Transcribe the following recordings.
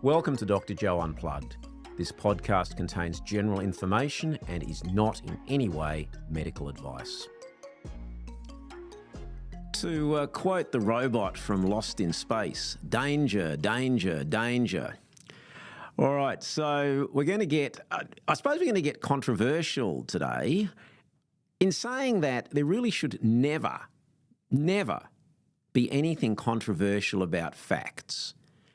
Welcome to Dr Joe Unplugged. This podcast contains general information and is not in any way medical advice. To quote the robot from Lost in Space, danger, danger, danger. All right, so we're going to get, I suppose we're going to get controversial today in saying that there really should never be anything controversial about facts,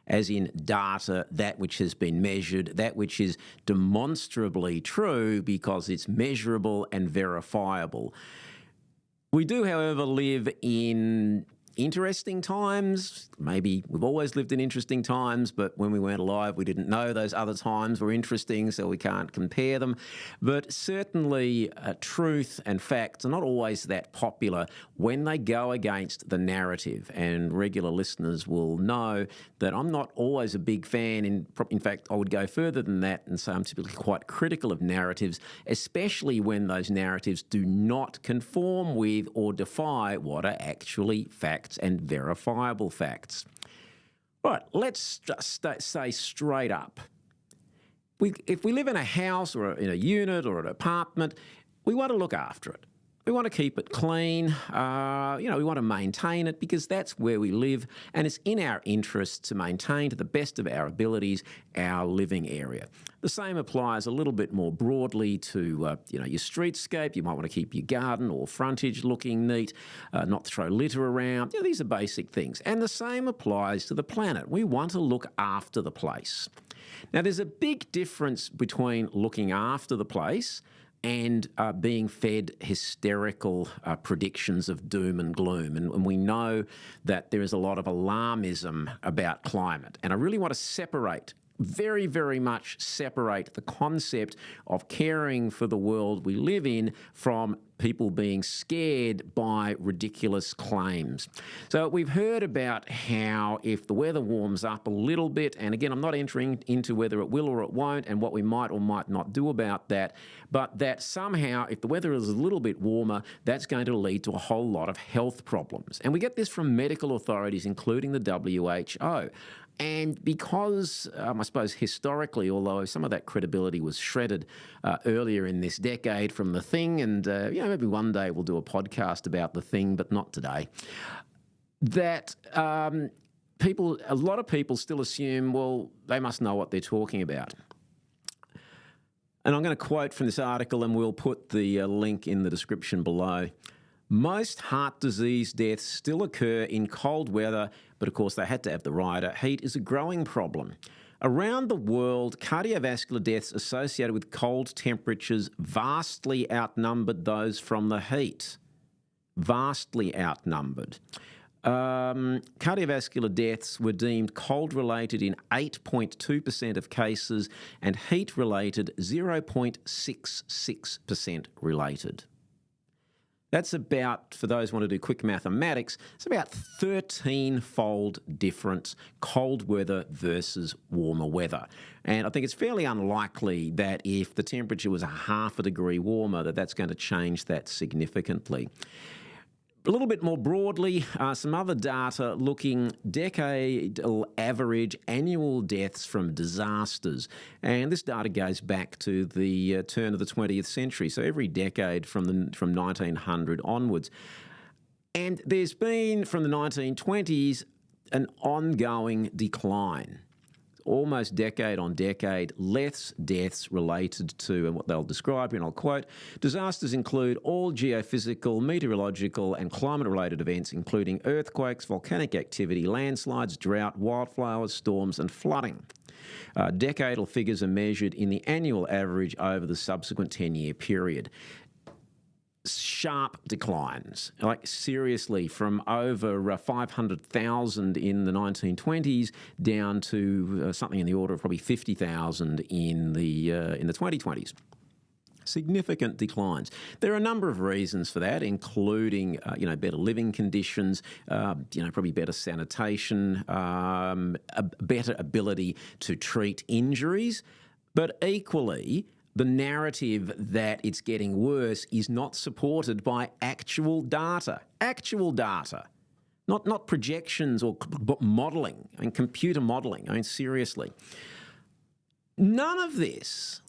as in data, that which has been measured, that which is demonstrably true because it's measurable and verifiable. We do, however, live in interesting times. Maybe we've always lived in interesting times, but when we weren't alive, we didn't know those other times were interesting, so we can't compare them. But certainly truth and facts are not always that popular when they go against the narrative. And regular listeners will know that I'm not always a big fan. In fact, I would go further than that and say I'm typically quite critical of narratives, especially when those narratives do not conform with or defy what are actually facts and verifiable facts. Right, let's just say straight up. If we live in a house or in a unit or an apartment, we want to look after it. We want to keep it clean. We want to maintain it because that's where we live, and it's in our interest to maintain to the best of our abilities our living area. The same applies a little bit more broadly to your streetscape. You might want to keep your garden or frontage looking neat, not throw litter around. These are basic things. And the same applies to the planet. We want to look after the place. Now, there's a big difference between looking after the place and being fed hysterical predictions of doom and gloom. And we know that there is a lot of alarmism about climate. And I really want to separate, very, very much separate the concept of caring for the world we live in from people being scared by ridiculous claims. So we've heard about how if the weather warms up a little bit, and again, I'm not entering into whether it will or it won't and what we might or might not do about that, but that somehow if the weather is a little bit warmer, that's going to lead to a whole lot of health problems. And we get this from medical authorities, including the WHO. And because, I suppose, historically, although some of that credibility was shredded earlier in this decade from The Thing, and maybe one day we'll do a podcast about The Thing, but not today, that a lot of people still assume, well, they must know what they're talking about. And I'm going to quote from this article, and we'll put the link in the description below. Most heart disease deaths still occur in cold weather, but of course they had to have the rider. Heat is a growing problem. Around the world, cardiovascular deaths associated with cold temperatures vastly outnumbered those from the heat. Vastly outnumbered. Cardiovascular deaths were deemed cold-related in 8.2% of cases and heat-related 0.66% related. That's about, for those who want to do quick mathematics, it's about 13-fold difference, cold weather versus warmer weather. And I think it's fairly unlikely that if the temperature was a half a degree warmer, that's going to change that significantly. A little bit more broadly, some other data looking decadal average annual deaths from disasters. And this data goes back to the turn of the 20th century, so every decade from 1900 onwards. And there's been, from the 1920s, an ongoing decline. Almost decade on decade, less deaths related to, and what they'll describe here, and I'll quote, disasters include all geophysical, meteorological and climate-related events, including earthquakes, volcanic activity, landslides, drought, wildflowers, storms and flooding. Decadal figures are measured in the annual average over the subsequent 10-year period. Sharp declines, like seriously, from over 500,000 in the 1920s down to something in the order of probably 50,000 in the 2020s. Significant declines. There are a number of reasons for that, including better living conditions, probably better sanitation, a better ability to treat injuries, but equally, the narrative that it's getting worse is not supported by actual data. Actual data. not projections or modelling, computer modelling. Seriously. None of this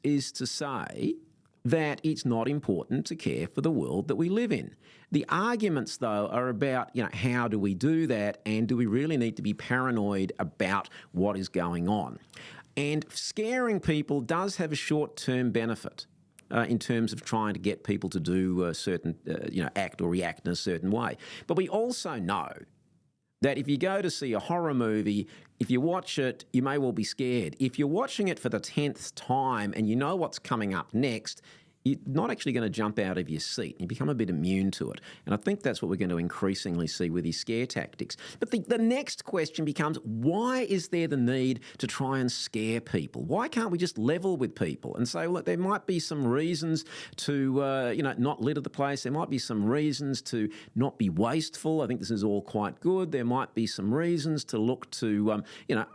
is to say that it's not important to care for the world that we live in. The arguments, though, are about, how do we do that, and do we really need to be paranoid about what is going on? And scaring people does have a short-term benefit in terms of trying to get people to do a certain, act or react in a certain way. But we also know that if you go to see a horror movie, if you watch it, you may well be scared. If you're watching it for the 10th time and you know what's coming up next, you're not actually going to jump out of your seat. You become a bit immune to it. And I think that's what we're going to increasingly see with these scare tactics. But the next question becomes, why is there the need to try and scare people? Why can't we just level with people and say, look, there might be some reasons to, not litter the place. There might be some reasons to not be wasteful. I think this is all quite good. There might be some reasons to look to,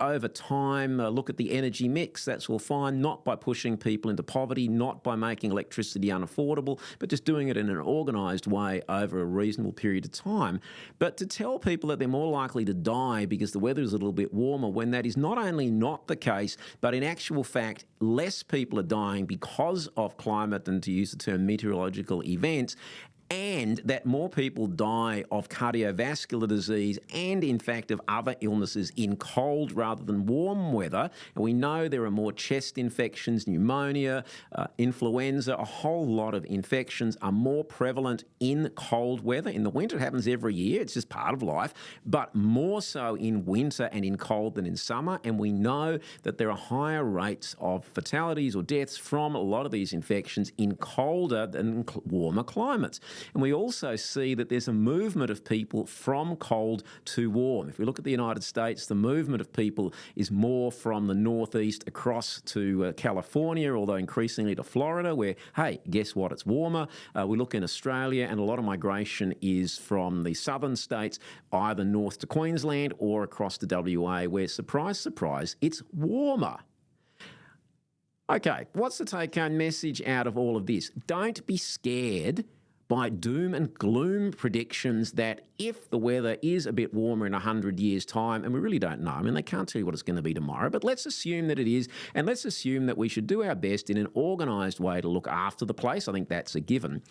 over time, look at the energy mix. That's all fine, not by pushing people into poverty, not by making electricity unaffordable, but just doing it in an organised way over a reasonable period of time. But to tell people that they're more likely to die because the weather is a little bit warmer, when that is not only not the case, but in actual fact, less people are dying because of climate and, to use the term, meteorological events, and that more people die of cardiovascular disease and, in fact, of other illnesses in cold rather than warm weather. And we know there are more chest infections, pneumonia, influenza, a whole lot of infections are more prevalent in cold weather. In the winter, it happens every year. It's just part of life, but more so in winter and in cold than in summer. And we know that there are higher rates of fatalities or deaths from a lot of these infections in colder than warmer climates. And we also see that there's a movement of people from cold to warm. If we look at the United States, the movement of people is more from the northeast across to California, although increasingly to Florida, where, hey, guess what? It's warmer. We look in Australia, and a lot of migration is from the southern states, either north to Queensland or across to WA, where, surprise, surprise, it's warmer. Okay, what's the take-home message out of all of this? Don't be scared by doom and gloom predictions that if the weather is a bit warmer in 100 years' time, and we really don't know, they can't tell you what it's going to be tomorrow, but let's assume that it is, and let's assume that we should do our best in an organised way to look after the place. I think that's a given.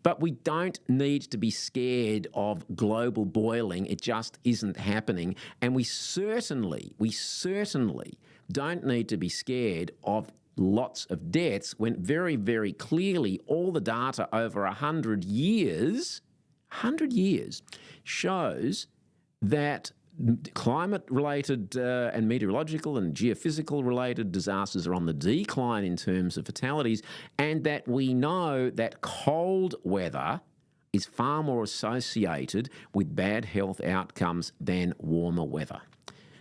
But we don't need to be scared of global boiling. It just isn't happening. And we certainly don't need to be scared of lots of deaths when very, very clearly all the data over 100 years shows that climate-related and meteorological and geophysical-related disasters are on the decline in terms of fatalities, and that we know that cold weather is far more associated with bad health outcomes than warmer weather.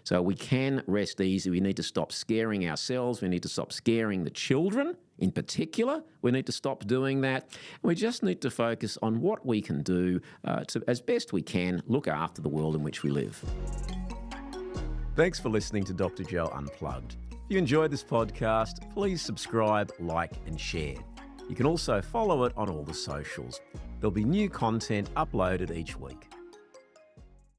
So we can rest easy. We need to stop scaring ourselves. We need to stop scaring the children in particular. We need to stop doing that. We just need to focus on what we can do to, as best we can, look after the world in which we live. Thanks for listening to Dr. Joe Unplugged. If you enjoyed this podcast, please subscribe, like, and share. You can also follow it on all the socials. There'll be new content uploaded each week.